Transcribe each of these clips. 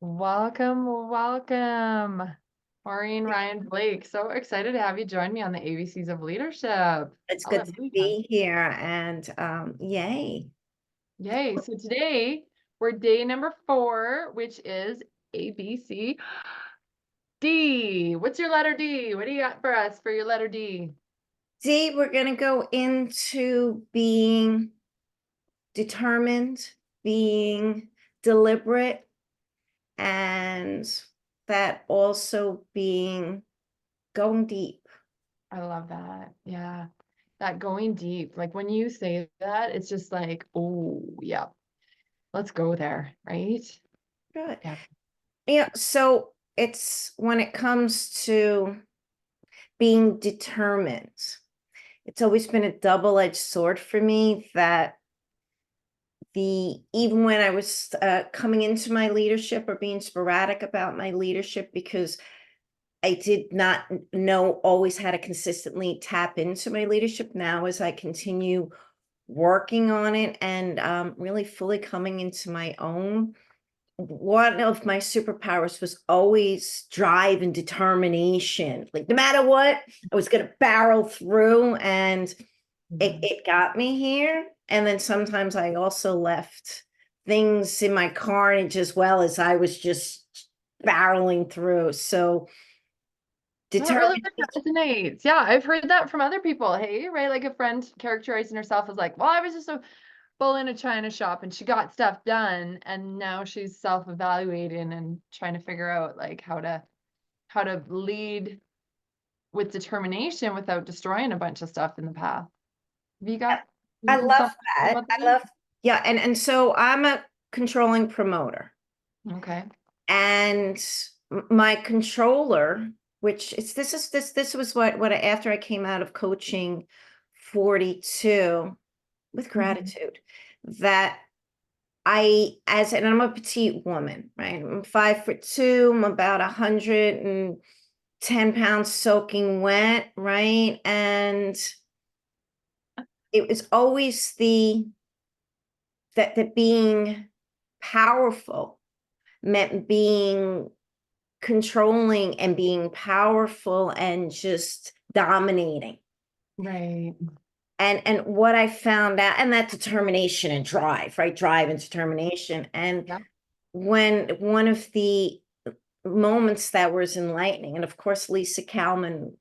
Welcome, welcome, Maureen Ryan Blake. So excited to have you join me on the ABCs of Leadership. It's good to Hallelujah. be here and yay. Yay. So today we're day number 4, which is ABC D. What's your letter D? What do you got for us for your letter D? D, we're going to go into being determined, being deliberate, and that also being going deep. I love that. Yeah. That going deep. Like when you say that, it's just like, oh, yeah, let's go there, right? Good. Yeah. Yeah, so it's when it comes to being determined, it's always been a double-edged sword for me that even when I was coming into my leadership or being sporadic about my leadership because I did not know always how to consistently tap into my leadership. Now as I continue working on it and really fully coming into my own, one of my superpowers was always drive and determination. Like no matter what, I was going to barrel through, and it got me here. And then sometimes I also left things in my carnage as well as I was just barreling through. So That really determined. resonates. Yeah, I've heard that from other people. Hey, right? Like a friend characterizing herself as like, well, I was just a bull in a china shop and she got stuff done. And now she's self-evaluating and trying to figure out like how to lead with determination without destroying a bunch of stuff in the path. Have you got I love something that. about I that? love, yeah. And so I'm a controlling promoter, Okay. and my controller, which is this was what after I came out of coaching 42 with Mhm. gratitude, that and I'm a petite woman, right? I'm 5'2", I'm about 110 pounds soaking wet, right? And it was always that being powerful meant being controlling and being powerful and just dominating. Right. And what I found out, and that determination and drive, right? Drive and determination. And Yeah. when one of the moments that was enlightening, and of course, Lisa Kalman,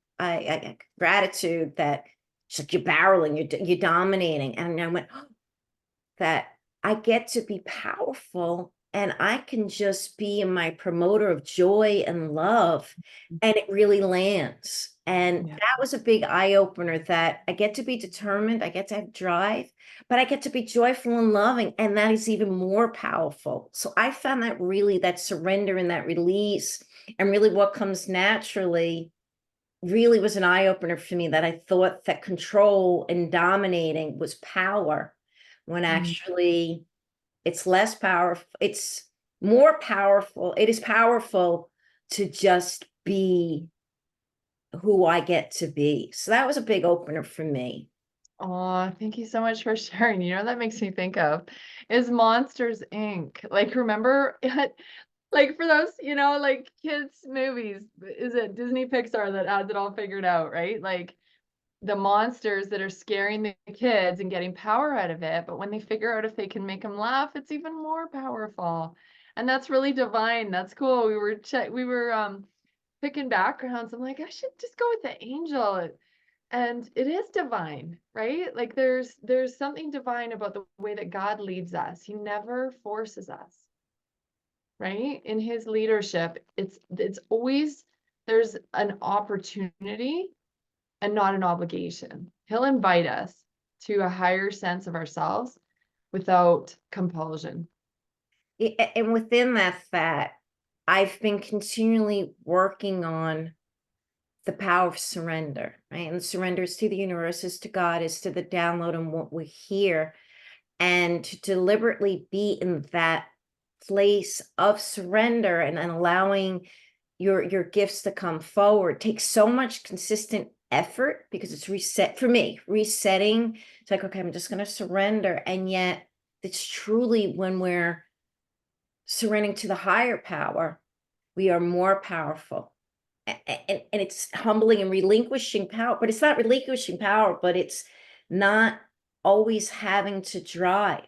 gratitude that she's like, you're barreling, you're dominating. And I went, oh, that I get to be powerful and I can just be in my promoter of joy and love, and it really lands. And Yeah. that was a big eye opener, that I get to be determined, I get to have drive, but I get to be joyful and loving, and that is even more powerful. So I found that really, that surrender and that release and really what comes naturally really was an eye opener for me, that I thought that control and dominating was power, when Mm. actually it's less powerful. It's more powerful. It is powerful to just be who I get to be. So that was a big opener for me. Oh, thank you so much for sharing. You know, that makes me think of is Monsters Inc. Like, remember like for those, like kids movies, is it Disney Pixar that has it all figured out, right? Like the monsters that are scaring the kids and getting power out of it, but when they figure out if they can make them laugh, it's even more powerful. And that's really divine. That's cool. We were picking backgrounds. I'm like, I should just go with the angel. And it is divine, right? Like there's something divine about the way that God leads us. He never forces us, right? In his leadership, it's always there's an opportunity and not an obligation. He'll invite us to a higher sense of ourselves without compulsion. And within that I've been continually working on the power of surrender, right? And surrender is to the universe, is to God, is to the download and what we hear. And to deliberately be in that place of surrender and allowing your gifts to come forward takes so much consistent effort, because it's resetting. It's like, okay, I'm just going to surrender. And yet it's truly when we're surrendering to the higher power, we are more powerful. And it's humbling and relinquishing power, but it's not relinquishing power, but it's not always having to drive.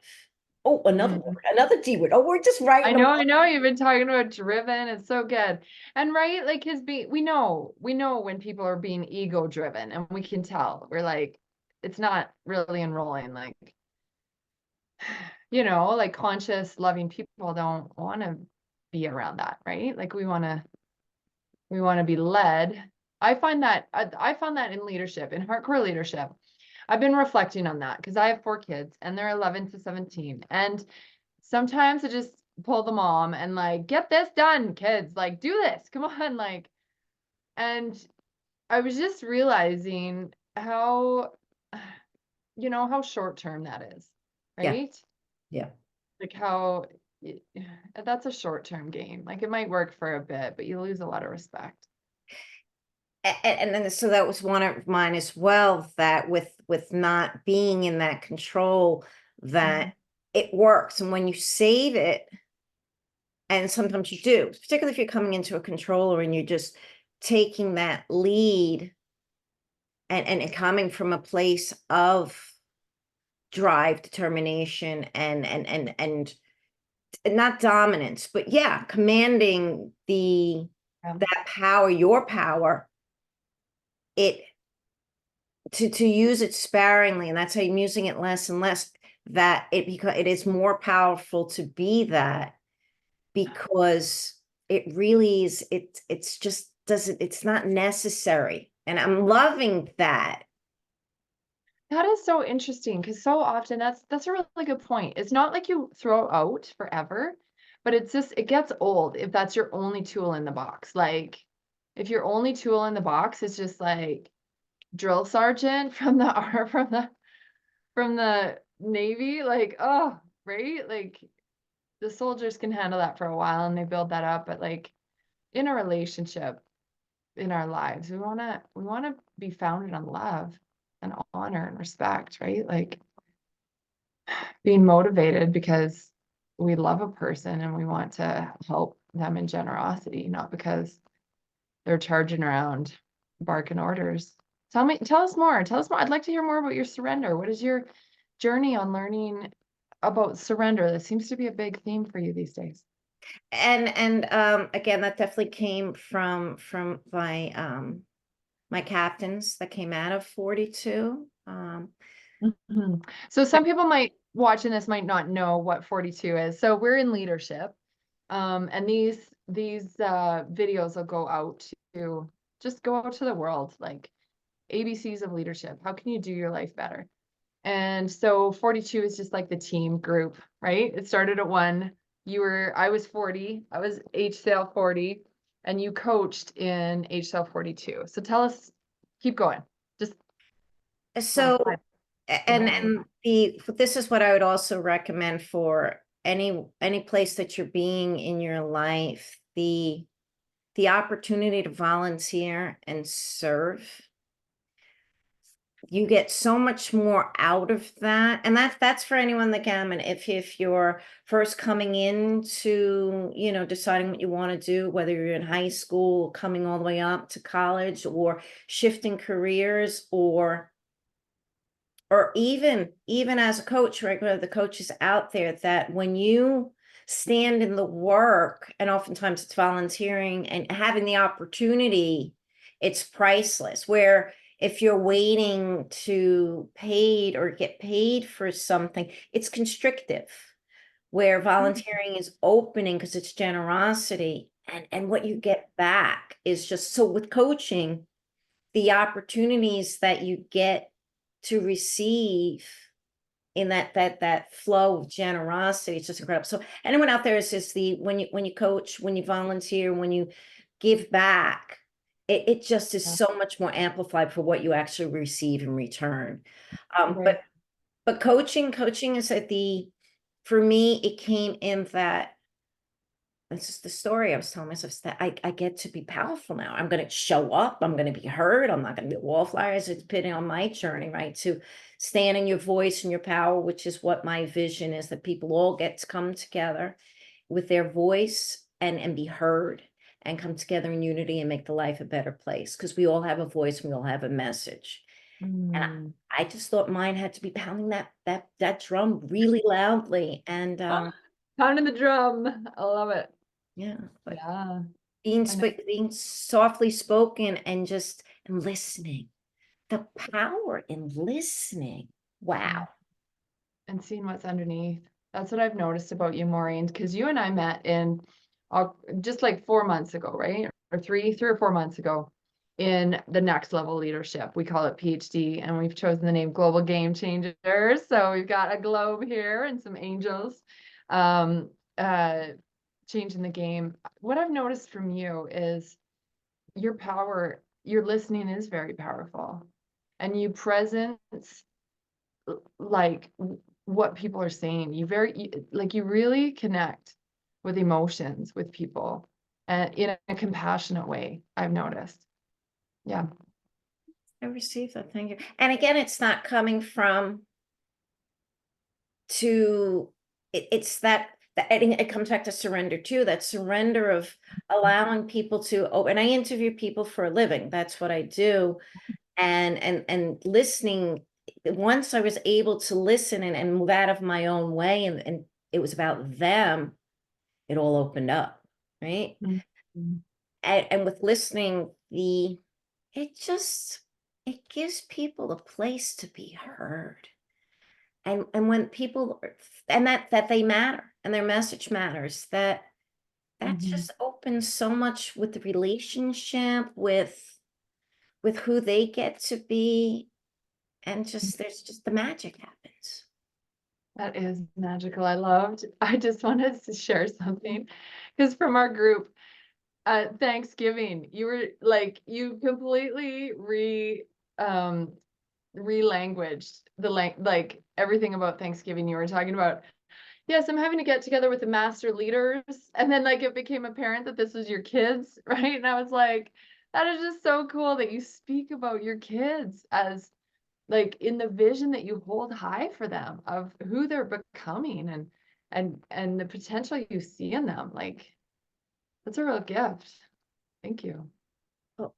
Oh, another Mm. word, another D word. Oh, we're just writing them. I know, you've been talking about driven. It's so good. And right, like his being, we know when people are being ego driven, and we can tell. We're like, it's not really enrolling. Like, like conscious, loving people don't want to be around that, right? Like we want to be led. I found that in leadership, in hardcore leadership. I've been reflecting on that because I have 4 kids and they're 11 to 17. And sometimes I just pull the mom and like, get this done, kids, like do this, come on, like. And I was just realizing how, how short term that is, Yeah, right? yeah. Like how that's a short term game. Like it might work for a bit, but you lose a lot of respect. And then so that was one of mine as well, that with not being in that control, that Mhm. it works. And when you save it, and sometimes you do, particularly if you're coming into a controller and you're just taking that lead and coming from a place of drive, determination, and not dominance, but yeah, commanding Yeah. that power, your power, it to use it sparingly, and that's how I'm using it less and less, that it is more powerful to be that, because it really is, it's just doesn't, it's not necessary. And I'm loving that. That is so interesting because so often that's a really good point. It's not like you throw out forever, but it's just it gets old if that's your only tool in the box. Like if your only tool in the box is just like drill sergeant from the from the Navy, like oh, right? Like the soldiers can handle that for a while and they build that up, but like in a relationship in our lives, we want to be founded on love and honor and respect, right? Like being motivated because we love a person and we want to help them in generosity, not because they're charging around barking orders. Tell us more. Tell us more. I'd like to hear more about your surrender. What is your journey on learning about surrender? That seems to be a big theme for you these days. And again, that definitely came from my captains that came out of 42. Mhm. So some people might watching this might not know what 42 is. So we're in leadership. And these videos will go out to just go out to the world, like ABCs of leadership. How can you do your life better? And so 42 is just like the team group, right? It started at 1. I was 40, I was HCL 40, and you coached in HCL 42. So tell us, keep going. Just little So, side behind and this is what I would also recommend for any place that you're being in your life, the opportunity to volunteer and serve. You get so much more out of that, and that's for anyone that can. And if you're first coming into, deciding what you want to do, whether you're in high school, coming all the way up to college, or shifting careers, or even as a coach, right? Where the coaches out there, that when you stand in the work, and oftentimes it's volunteering and having the opportunity, it's priceless. Where if you're waiting to paid or get paid for something, it's constrictive. Where volunteering is opening because it's generosity, and what you get back is just so. With coaching, the opportunities that you get to receive in that flow of generosity, it's just incredible. So anyone out there is just when you coach, when you volunteer, when you give back, it just is so much more amplified for what you actually receive in return. um right. but but coaching is for me, it came in that. This is the story I was telling myself, is that I get to be powerful now. I'm going to show up. I'm going to be heard. I'm not going to be a wallflower. It's depending on my journey, right? To stand in your voice and your power, which is what my vision is, that people all get to come together with their voice and be heard and come together in unity and make the life a better place, because we all have a voice, we all have a message. And Mm. I just thought mine had to be pounding that drum really loudly. And Pounding the drum. I love it. yeah, but Yeah. I know. being softly spoken and just and listening. The power in listening. Wow. Mm. And seeing what's underneath. That's what I've noticed about you, Maureen, because you and I met in just like 4 months ago, right? Or 3 or 4 months ago in the next level leadership. We call it PhD, and we've chosen the name Global Game Changers. So we've got a globe here and some angels um, uh, changing the game. What I've noticed from you is your power, your listening is very powerful, and you presence like what people are saying. Like you really connect with emotions with people and in a compassionate way, I've noticed. Yeah. I received that. Thank you. And again, it's not coming from it's that I think it comes back to surrender too, that surrender of allowing people to, oh, and I interview people for a living. That's what I do. And listening, once I was able to listen and move out of my own way, and it was about them, it all opened up, right? Mhm. And with listening, it just it gives people a place to be heard. And when people and that they matter and their message matters, that Mhm. just opens so much with the relationship, with who they get to be, and just there's just the magic happens. That is magical. I just wanted to share something because from our group, Thanksgiving, you were like, you completely um, re-languaged like everything about Thanksgiving. You were talking about, yes, I'm having to get together with the master leaders. And then like it became apparent that this was your kids, right? And I was like, that is just so cool that you speak about your kids as like in the vision that you hold high for them of who they're becoming and the potential you see in them. Like that's a real gift. Thank you. Oh,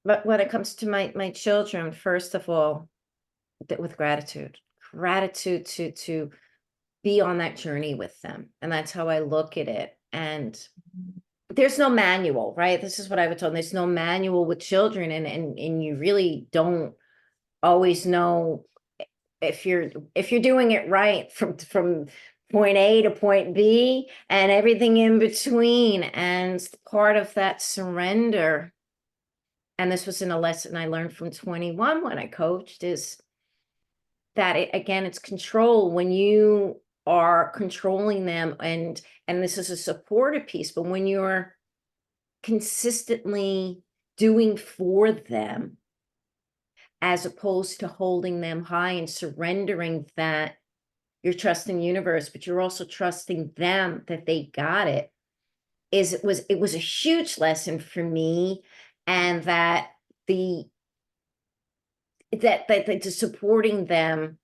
but when it comes to my children, first of all, with gratitude to be on that journey with them, and that's how I look at it. And there's no manual, right? This is what I would tell them. There's no manual with children, and you really don't always know if you're doing it right from point A to point B and everything in between. And part of that surrender, and this was in a lesson I learned from 21 when I coached, is that again, it's control. When you are controlling them, and this is a supportive piece, but when you're consistently doing for them as opposed to holding them high and surrendering, that you're trusting the universe, but you're also trusting them that they got it. It was a huge lesson for me. And that the the supporting them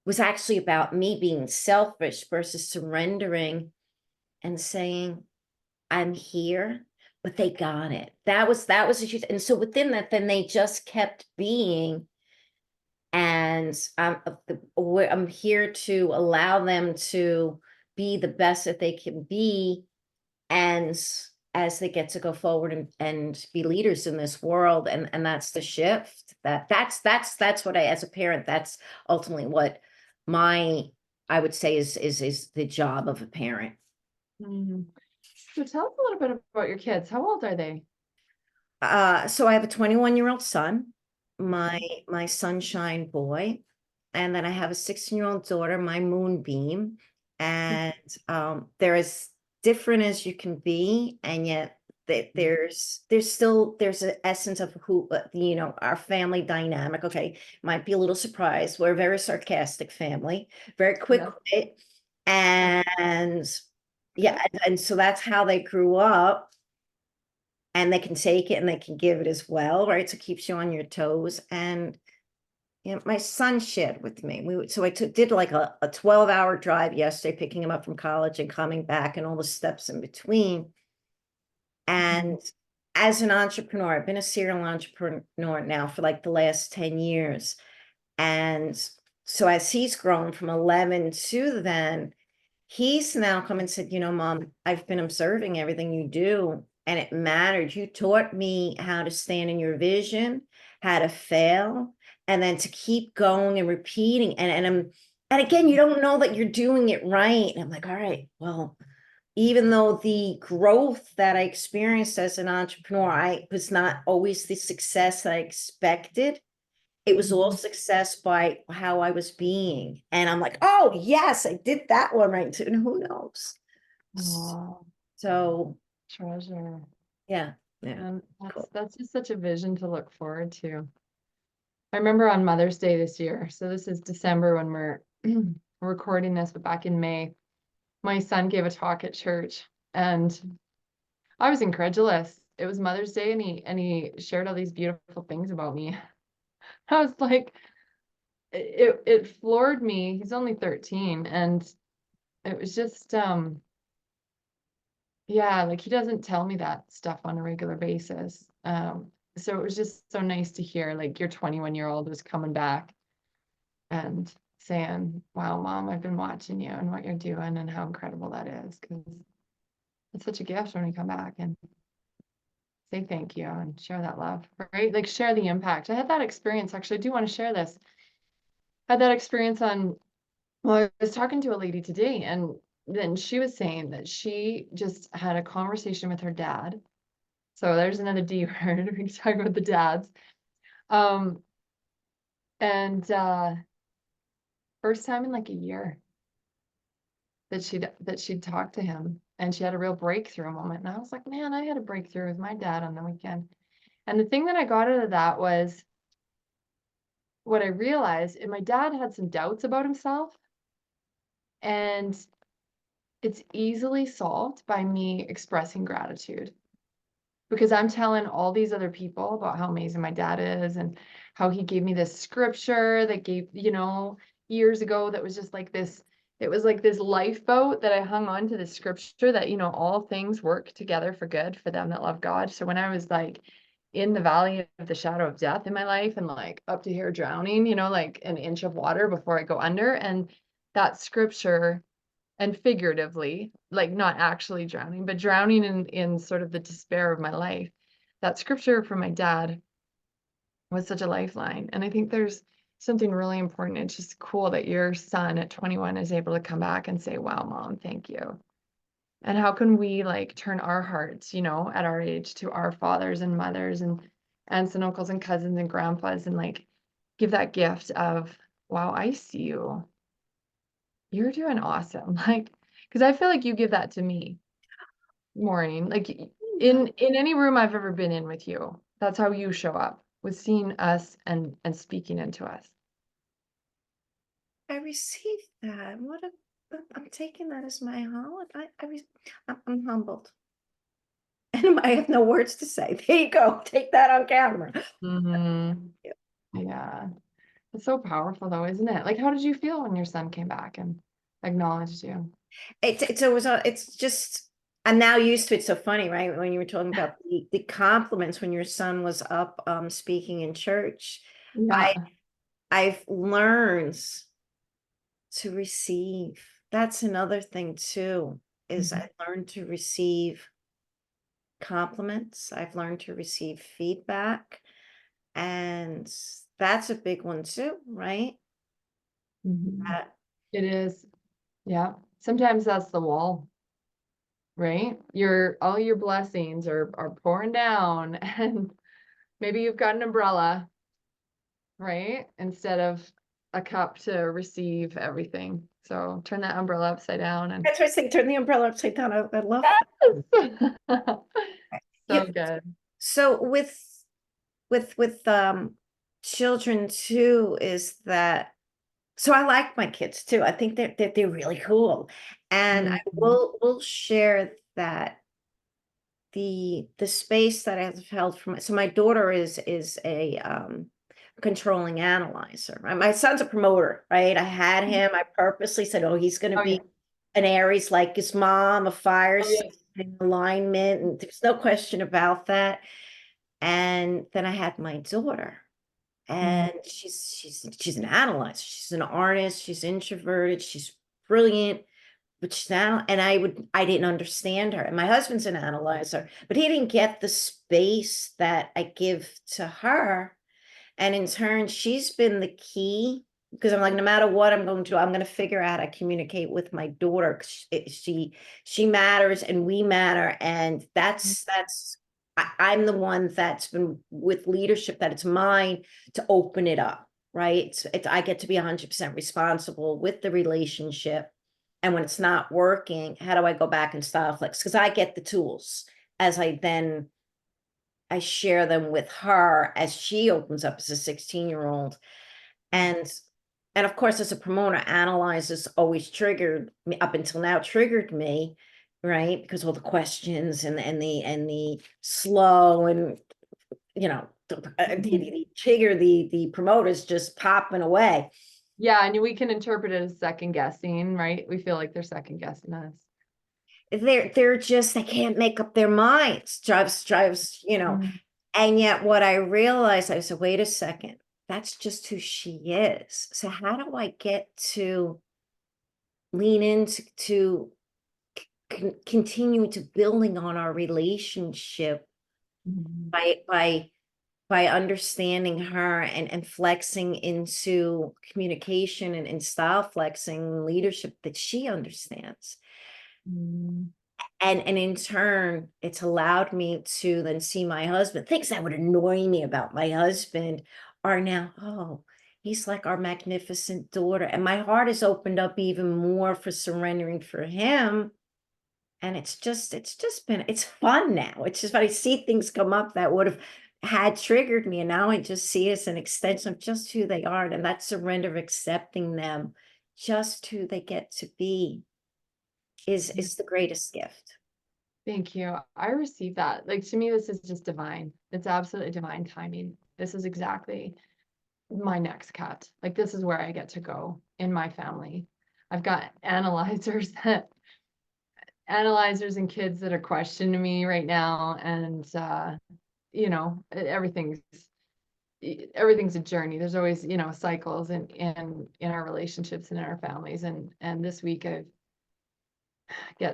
was actually about me being selfish versus surrendering and saying, I'm here, but they got it. That was a huge, and so within that, then they just kept being. And I'm here to allow them to be the best that they can be. And as they get to go forward and be leaders in this world, and that's the shift. That's what I, as a parent, that's ultimately what my, I would say, is the job of a parent. Mhm. So tell us a little bit about your kids. How old are they? So I have a 21-year-old son, my Okay. my sunshine boy, and then I have a 16-year-old daughter, my moonbeam. And they're as different as you can be, and yet there's an essence of who, our family dynamic. Okay, might be a little surprised. We're a very sarcastic family, very quick Yeah. wit, and yeah, Okay. and so that's how they grew up. And they can take it and they can give it as well, right? So it keeps you on your toes. And my son shared with me. So I did like a 12-hour drive yesterday, picking him up from college and coming back and all the steps in between. And as an entrepreneur, I've been a serial entrepreneur now for like the last 10 years. And so as he's grown from 11 to then, he's now come and said, Mom, I've been observing everything you do, and it mattered. You taught me how to stand in your vision, how to fail, and then to keep going and repeating. And again, you don't know that you're doing it right. And I'm like, all right, well, even though the growth that I experienced as an entrepreneur, I was not always the success I expected. It was all success by how I was being. And I'm like, oh, yes, I did that one right too. And who knows? Oh, So, treasure. yeah. And Cool. that's just such a vision to look forward to. I remember on Mother's Day this year, so this is December when we're recording this, but back in May, my son gave a talk at church and I was incredulous. It was Mother's Day and he shared all these beautiful things about me. I was like, it floored me. He's only 13 and it was just yeah, like he doesn't tell me that stuff on a regular basis. So it was just so nice to hear like your 21-year-old was coming back and saying, wow, Mom, I've been watching you and what you're doing and how incredible that is. Because it's such a gift when you come back and say thank you and share that love, right? Like share the impact. I had that experience, actually. I do want to share this. I had that experience well, I was talking to a lady today, and then she was saying that she just had a conversation with her dad. So there's another D word. We can talk about the dads. Um, and first time in like a year that she'd talked to him, and she had a real breakthrough moment. And I was like, man, I had a breakthrough with my dad on the weekend. And the thing that I got out of that was what I realized, and my dad had some doubts about himself, and it's easily solved by me expressing gratitude. Because I'm telling all these other people about how amazing my dad is and how he gave me this scripture that gave, years ago that was just like this, it was like this lifeboat that I hung on to, this scripture that, all things work together for good for them that love God. So when I was like in the valley of the shadow of death in my life and like up to here drowning, like an inch of water before I go under, and that scripture, and figuratively, like not actually drowning, but drowning in sort of the despair of my life. That scripture from my dad was such a lifeline. And I think there's something really important. It's just cool that your son at 21 is able to come back and say, wow, Mom, thank you. And how can we like turn our hearts, at our age to our fathers and mothers and aunts and uncles and cousins and grandpas and like give that gift of, wow, I see you. You're doing awesome. Like, because I feel like you give that to me, Maureen. Like in any room I've ever been in with you, that's how you show up, with seeing us and speaking into us. I received that. I'm taking that as my holiday. I'm humbled. And I have no words to say. There you go. Take that on camera. Yeah. It's so powerful though, isn't it? Like, how did you feel when your son came back and acknowledged you? It's just, I'm now used to it. So funny, right? When you were talking about the compliments when your son was up speaking in church, Yeah. I've learned to receive. That's another thing too, is I learned to receive compliments. I've learned to receive feedback, and that's a big one too, right? Mhm. That- It is. Yeah. Sometimes that's the wall, right? All your blessings are pouring down and maybe you've got an umbrella, right? Instead of a cup to receive everything. So turn that umbrella upside down and That's what I say, turn the umbrella upside down. I love yes. that. So Yep. good. So with children too, is that, so I like my kids too. I think they're really cool. And I Mhm. will share that the space that I've held from, so my daughter is a controlling analyzer. Right? My son's a promoter, right? I had him, I purposely said, oh, he's going to Oh yeah. be an Aries like his mom, a fire Oh yeah. sign alignment, and there's no question about that. And then I had my daughter, Mhm. and she's an analyzer. She's an artist. She's introverted. She's brilliant, but she's now, and I didn't understand her. And my husband's an analyzer, but he didn't get the space that I give to her. And in turn, she's been the key, because I'm like, no matter what I'm going to do, I'm going to figure out how to communicate with my daughter. 'Cause she matters and we matter. And I'm the one that's been with leadership, that it's mine to open it up, right? I get to be 100% responsible with the relationship. And when it's not working, how do I go back and style flex? Because I get the tools as I share them with her as she opens up as a 16-year-old. And of course, as a promoter, analyzes always triggered me, up until now triggered me, right? Because all the questions and the slow, and Mhm. the trigger the promoters just popping away. Yeah, and we can interpret it as second guessing, right? We feel like they're second guessing us. They're just, they can't make up their minds. Drives. Mhm. And yet what I realized, I said, wait a second, that's just who she is. So how do I get to lean into continue to building on our relationship Mhm. by understanding her, and flexing into communication, and style flexing leadership that she understands. Mhm. And in turn, it's allowed me to then see my husband. Things that would annoy me about my husband are now, oh, he's like our magnificent daughter. And my heart is opened up even more for surrendering for him. And it's fun now. It's just, but I see things come up that would have had triggered me. And now I just see it as an extension of just who they are. And that surrender of accepting them, just who they get to be, is the greatest gift. Thank you. I received that. Like to me, this is just divine. It's absolutely divine timing. This is exactly my next cut. Like this is where I get to go in my family. I've got analyzers that analyzers and kids that are questioning me right now, and everything's a journey. There's always cycles in our relationships and in our families, and this week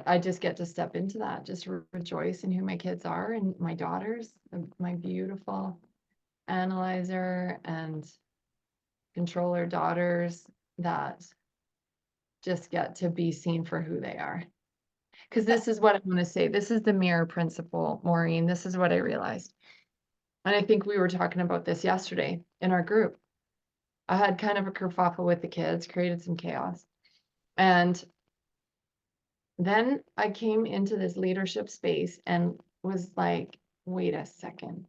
I just get to step into that, just rejoice in who my kids are and my daughters, my beautiful analyzer and controller daughters that just get to be seen for who they are. Because this is what I want to say. This is the mirror principle, Maureen. This is what I realized. And I think we were talking about this yesterday in our group. I had kind of a kerfuffle with the kids, created some chaos. And then I came into this leadership space and was like, wait a second.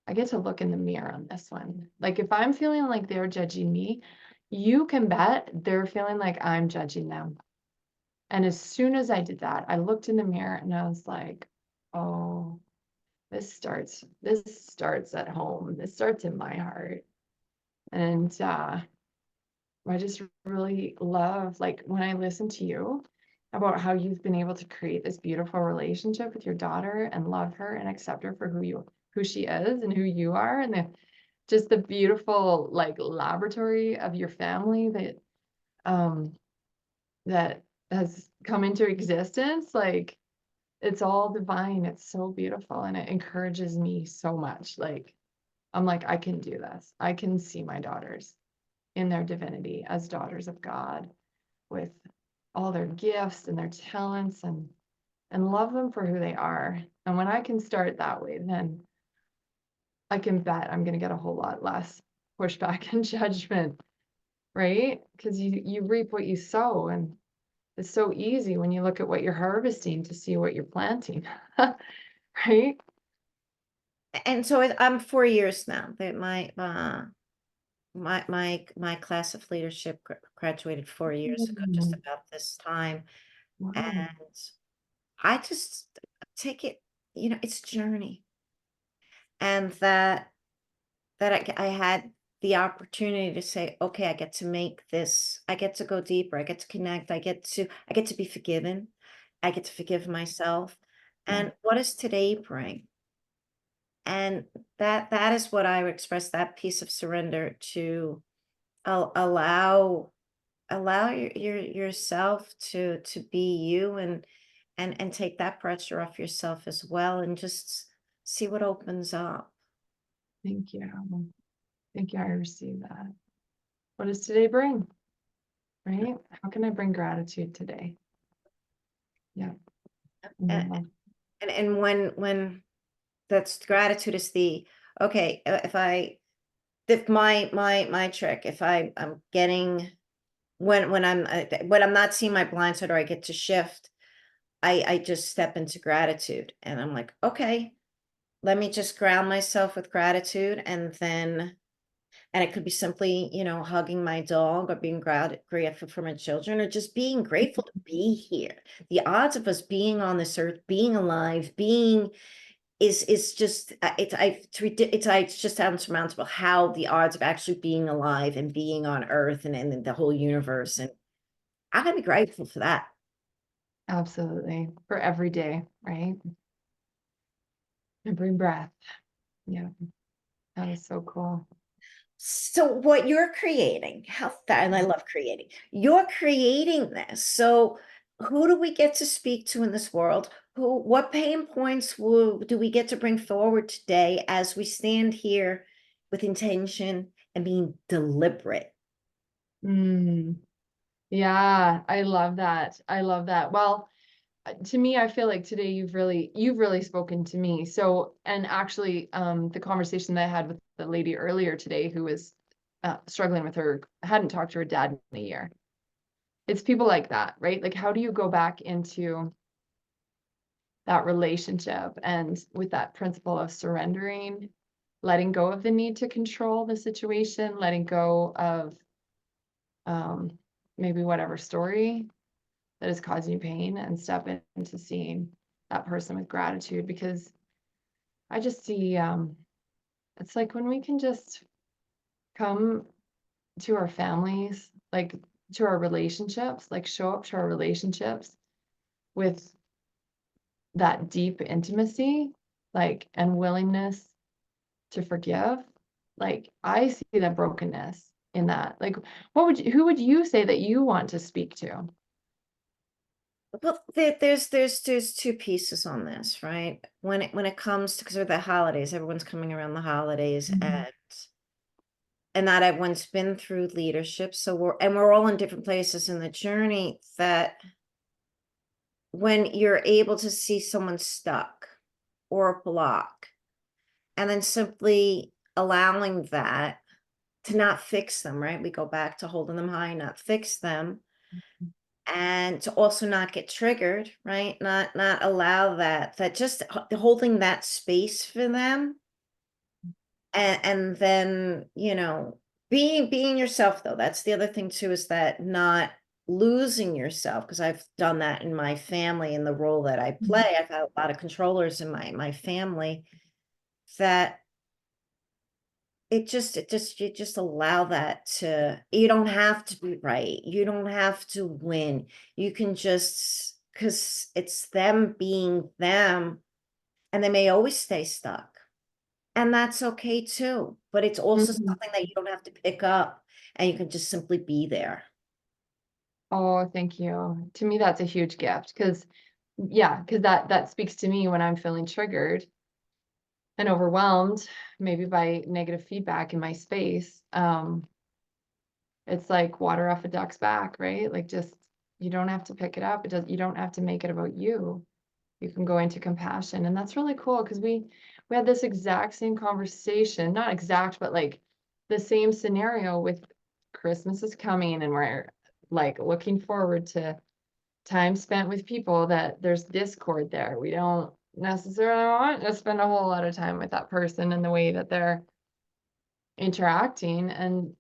I get to look in the mirror on this one. Like if I'm feeling like they're judging me, you can bet they're feeling like I'm judging them. And as soon as I did that, I looked in the mirror and I was like, oh, this starts at home. This starts in my heart. And I just really love, like, when I listen to you about how you've been able to create this beautiful relationship with your daughter and love her and accept her for who she is and who you are, and just the beautiful like laboratory of your family um that has come into existence. Like it's all divine. It's so beautiful and it encourages me so much. Like I'm like, I can do this. I can see my daughters in their divinity as daughters of God with all their gifts and their talents, and love them for who they are. And when I can start that way, then I can bet I'm going to get a whole lot less pushback and judgment, right? Because you reap what you sow, and it's so easy when you look at what you're harvesting to see what you're planting, right? And so I'm 4 years now that my class of leadership graduated 4 years ago, just Mm, about this time. wow. And I just take it, it's a journey. And that I had the opportunity to say, okay, I get to make this, I get to go deeper, I get to connect, I get to be forgiven, I get to forgive myself. Yeah. And what does today bring? And that is what I would express, that piece of surrender to allow yourself to be you, and take that pressure off yourself as well, and just see what opens up. Thank you. Thank you. I received that. What does today bring? Right? How can I bring gratitude today? Yeah. And Mm, when that's gratitude is the, okay, if my trick, if I'm getting, when I'm not seeing my blind side, or I get to shift, I just step into gratitude, and I'm like, okay, let me just ground myself with gratitude. And it could be simply, hugging my dog, or being grateful for my children, or just being grateful to be here. The odds of us being on this earth, being alive, being is just, it's just unsurmountable, how the odds of actually being alive and being on earth, and the whole universe. And I gotta be grateful for that. absolutely. For every day, right? Every breath. Yeah. That is so cool. So what you're creating, and I love creating. You're creating this. So who do we get to speak to in this world? What pain points do we get to bring forward today, as we stand here with intention and being deliberate? Mm, yeah, I love that. I love that. Well, to me, I feel like today you've really spoken to me. So, and actually, the conversation that I had with the lady earlier today who was struggling with hadn't talked to her dad in a year. It's people like that, right? Like, how do you go back into that relationship and with that principle of surrendering, letting go of the need to control the situation, letting go of um, maybe whatever story that is causing you pain, and step into seeing that person with gratitude. Because I just see it's like when we can just come to our families, like to our relationships, like show up to our relationships with that deep intimacy, like, and willingness to forgive. Like, I see the brokenness in that. Like, who would you say that you want to speak to? Well, there's two pieces on this, right? When it comes to, because of the holidays, everyone's coming around the holidays, Mhm. and not everyone's been through leadership. So we're all in different places in the journey, that when you're able to see someone stuck or a block, and then simply allowing that to not fix them, right? We go back to holding them high, not fix them, and to also not get triggered, right? Not allow that just holding that space for them. And then, being yourself, though. That's the other thing too, is that not losing yourself, because I've done that in my family, in the role that I Mhm. play. I've had a lot of controllers in my family, that you just allow that to, you don't have to be right, you don't have to win. You can just, because it's them being them, and they may always stay stuck. And that's okay too, but it's also Mhm. something that you don't have to pick up, and you can just simply be there. Oh, thank you. To me, that's a huge gift because, yeah, because that speaks to me when I'm feeling triggered and overwhelmed, maybe by negative feedback in my space. It's like water off a duck's back, right? Like, just, you don't have to pick it up. You don't have to make it about you. You can go into compassion, and that's really cool because we had this exact same conversation, not exact, but like the same scenario with Christmas is coming, and we're like looking forward to time spent with people that there's discord there. We don't necessarily want to spend a whole lot of time with that person and the way that they're interacting. And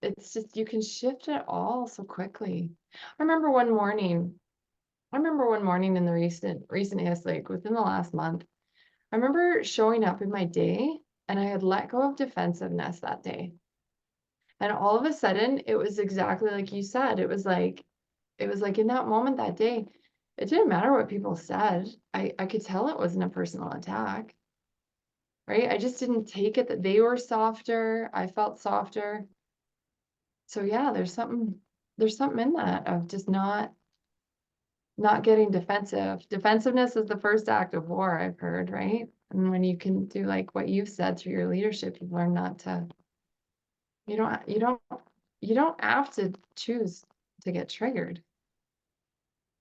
it's just, you can shift it all so quickly. I remember one morning, in the recent years, like within the last month, I remember showing up in my day and I had let go of defensiveness that day. And all of a sudden, it was exactly like you said. It was like in that moment that day, it didn't matter what people said. I could tell it wasn't a personal attack, right? I just didn't take it that they were softer. I felt softer. So yeah, there's something in that of just not getting defensive. Defensiveness is the first act of war, I've heard, right? And when you can do like what you've said through your leadership, you've learned not to, you don't, you don't, you don't have to choose to get triggered.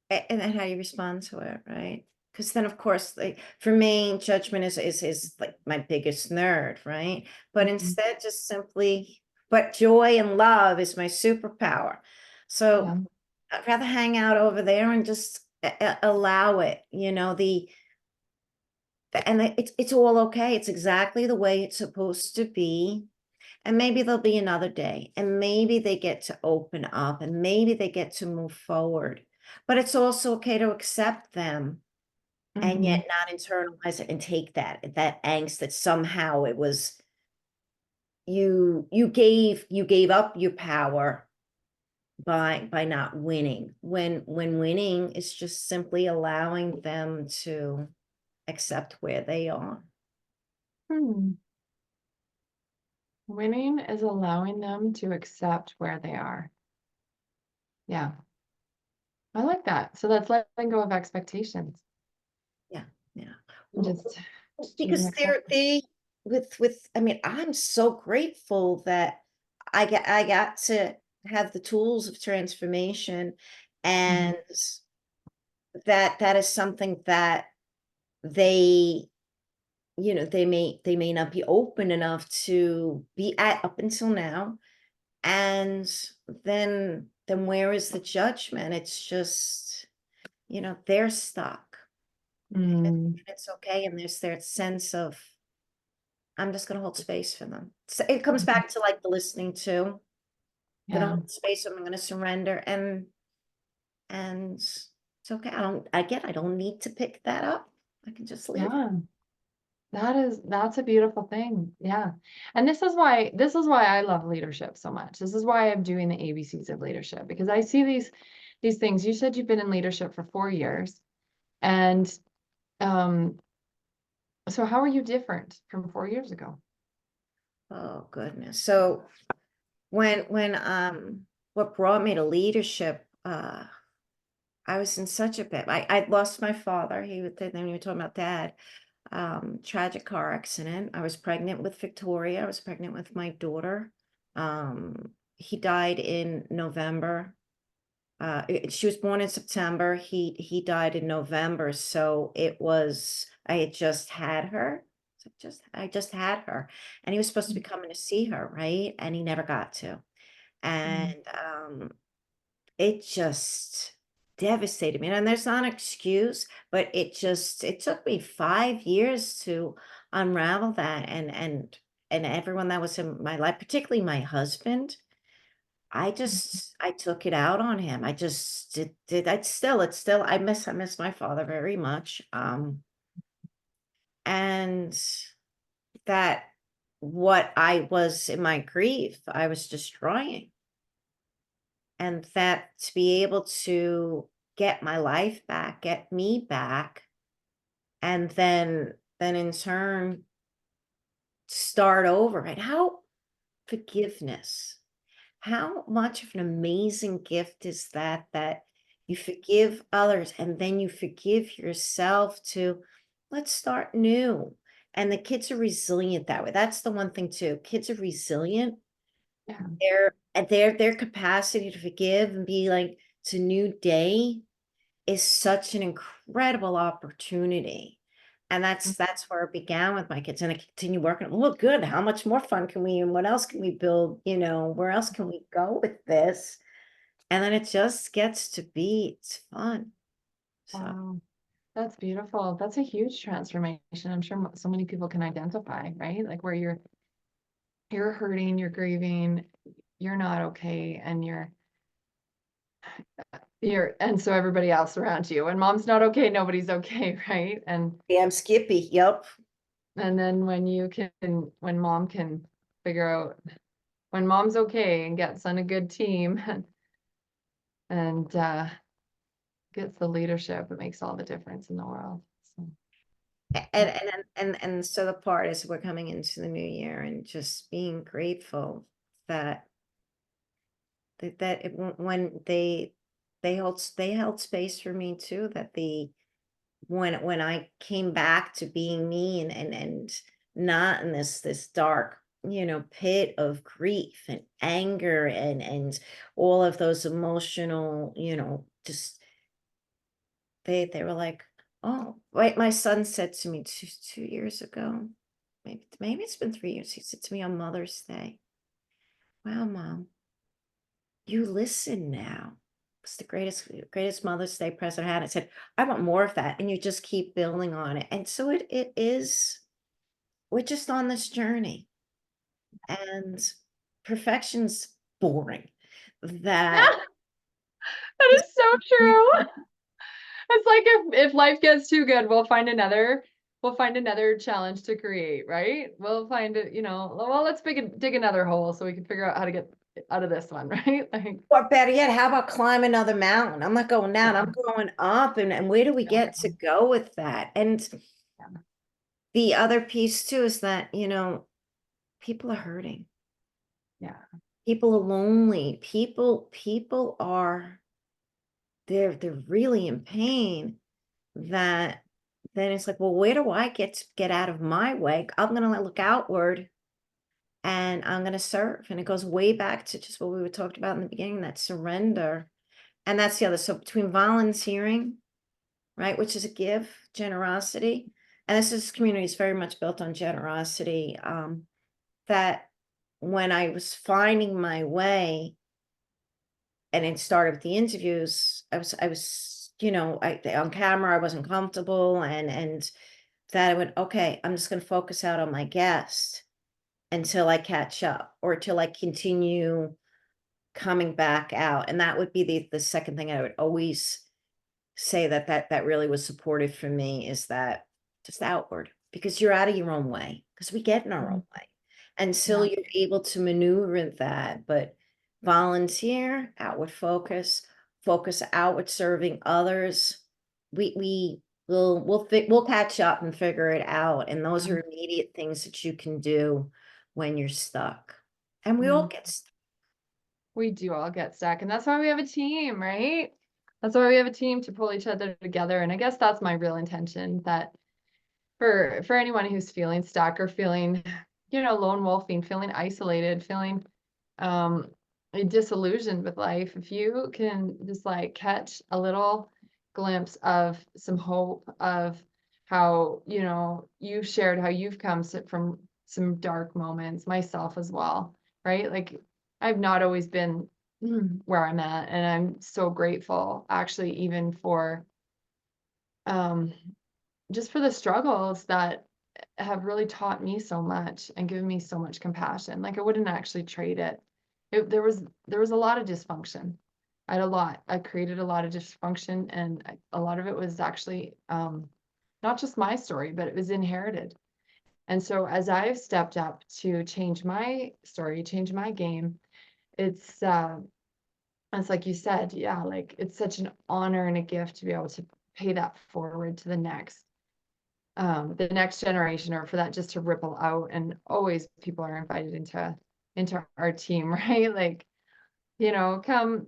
And then how you respond to it, right? Because then, of course, like for me, judgment is like my biggest nerd, right? But Mhm. instead, just simply, but joy and love is my superpower. So Yeah. I'd rather hang out over there and just allow it, and it's all okay. It's exactly the way it's supposed to be. And maybe there'll be another day, and maybe they get to open up, and maybe they get to move forward. But it's also okay to accept them and Mhm. yet not internalize it and take that angst that somehow it was you gave up your power by not winning. When winning is just simply allowing them to accept where they are. Hmm. Winning is allowing them to accept where they are. Yeah, I like that. So that's letting go of expectations Yeah, yeah. and just choosing Because acceptance. they with I mean, I'm so grateful that I got to have the tools of transformation, Mhm. and that is something that they they may not be open enough to be at up until now. And then where is the judgment? It's just, they're stuck. And Mm, it's okay. And there's their sense of, I'm just gonna hold space for them. So it comes mhm. back to like the listening to, gonna Yeah, hold space, I'm gonna surrender, and it's okay. I don't need to pick that up. I can just leave. yeah. That's a beautiful thing. Yeah. And this is why I love leadership so much. This is why I'm doing the ABCs of leadership because I see these things. You said you've been in leadership for 4 years. And um, so how are you different from 4 years ago? Oh goodness. So when what brought me to leadership, I was in such a bit. I'd lost my father. He would then you were talking about dad. Tragic car accident. I was pregnant with Victoria. I was pregnant with my daughter. He died in November. She was born in September. He died in November. So it was I had just had her. So I just had her, and he was supposed to be coming to see her, right? And he never got to. Mhm. And it just devastated me. And there's not an excuse, but it took me 5 years to unravel that. And everyone that was in my life, particularly my husband, I took it out on him. I just did it's still I miss my father very much. And that what I was in my grief, I was destroying. And that to be able to get my life back, get me back, and then in turn start over, right? How forgiveness, how much of an amazing gift is that you forgive others and then you forgive yourself to let's start new. And the kids are resilient that way. That's the one thing too. Kids are resilient. Yeah. Their capacity to forgive and be like, it's a new day is such an incredible opportunity. And that's where it began with my kids. And I continue working. Well, good. How much more fun can we and what else can we build? Where else can we go with this? And then it just gets to be it's fun. So Wow. That's beautiful. That's a huge transformation. I'm sure so many people can identify, right? Like where you're hurting, you're grieving, you're not okay, and and so everybody else around you. And mom's not okay, nobody's okay, right? yeah, I'm Skippy. Yep. And then when mom can figure out when mom's okay and gets on a good team and gets the leadership, it makes all the difference in the world. So, And so the part is we're coming into the new year and just being grateful that when they held space for me too, that when I came back to being me and not in this dark, pit of grief and anger and all of those emotional, just they were like, oh, wait, my son said to me 2 years ago, maybe it's been 3 years. He said to me on Mother's Day, wow, Mom, you listen now. It's the greatest Mother's Day present I had. I said, I want more of that. And you just keep building on it. And so it is, we're just on this journey. And perfection's boring. That that is so true. It's like if life gets too good, we'll find another challenge to create, right? We'll find it, well, let's dig another hole so we can figure out how to get out of this one, right? Like, or better yet, how about climb another mountain? I'm not going down, yeah, I'm going up. And where do we get to go with that? And yeah, the other piece too is that, people are hurting. yeah, People are lonely. People are they're really in pain. That then it's like, well, where do I get out of my way? I'm gonna look outward and I'm gonna serve. And it goes way back to just what we were talking about in the beginning, that surrender. And that's the other. So between volunteering, right, which is a give, generosity, and this community is very much built on generosity. That when I was finding my way, and it started with the interviews, I was on camera, I wasn't comfortable, and that I went, okay, I'm just going to focus out on my guest until I catch up or till I continue coming back out. And that would be the second thing I would always say that really was supportive for me, is that just outward, because you're out of your own way, because we get in our own way until yeah. you're able to maneuver that. But volunteer, outward focus outward, serving others. We'll catch up and figure it out. And those are immediate things that you can do when you're stuck. And we all Mhm. get stuck. We do all get stuck, and that's why we have a team, right? That's why we have a team to pull each other together. And I guess that's my real intention, that for anyone who's feeling stuck or feeling, lone wolfing, feeling isolated, feeling disillusioned with life, if you can just like catch a little glimpse of some hope of how, you shared how you've come from some dark moments, myself as well, right? Like, I've not always been where I'm at, and I'm so grateful actually, even for um just for the struggles that have really taught me so much and given me so much compassion. Like, I wouldn't actually trade it. There was a lot of dysfunction. I created a lot of dysfunction, and a lot of it was actually not just my story, but it was inherited. And so as I've stepped up to change my story, change my game, it's it's like you said, yeah, like it's such an honor and a gift to be able to pay that forward to the next generation, or for that just to ripple out. And always people are invited into our team, right? Like, come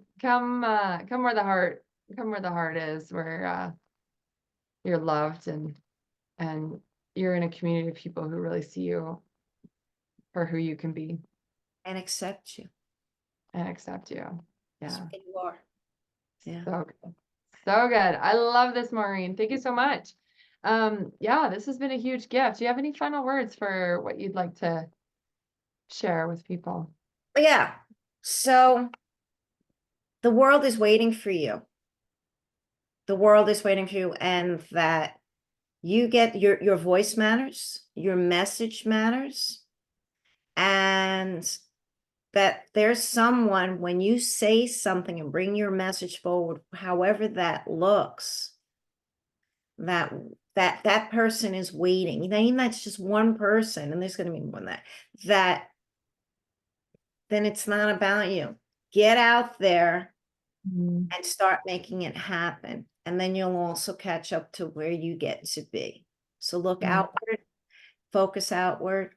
where the heart is, where you're loved, and you're in a community of people who really see you for who you can be And accept you and accept you. as Yeah. you are. Yeah. So good. So good. I love this, Maureen. Thank you so much. Yeah, this has been a huge gift. Do you have any final words for what you'd like to share with people? Yeah. So the world is waiting for you. The world is waiting for you, and that you get your voice matters, your message matters, and that there's someone, when you say something and bring your message forward, however that looks, that that person is waiting. Even that's just one person, and there's going to be more than that. then it's not about you. Get out there Mhm. and start making it happen. And then you'll also catch up to where you get to be. So look Mhm. outward, focus outward,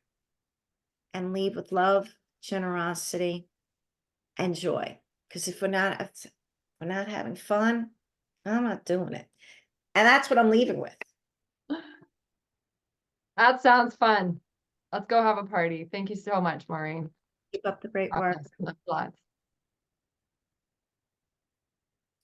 and leave with love, generosity, and joy. Because if we're not having fun, I'm not doing it. And that's what I'm leaving with. That sounds fun. Let's go have a party. Thank you so much, Maureen. Keep up the great God work. bless. Lots.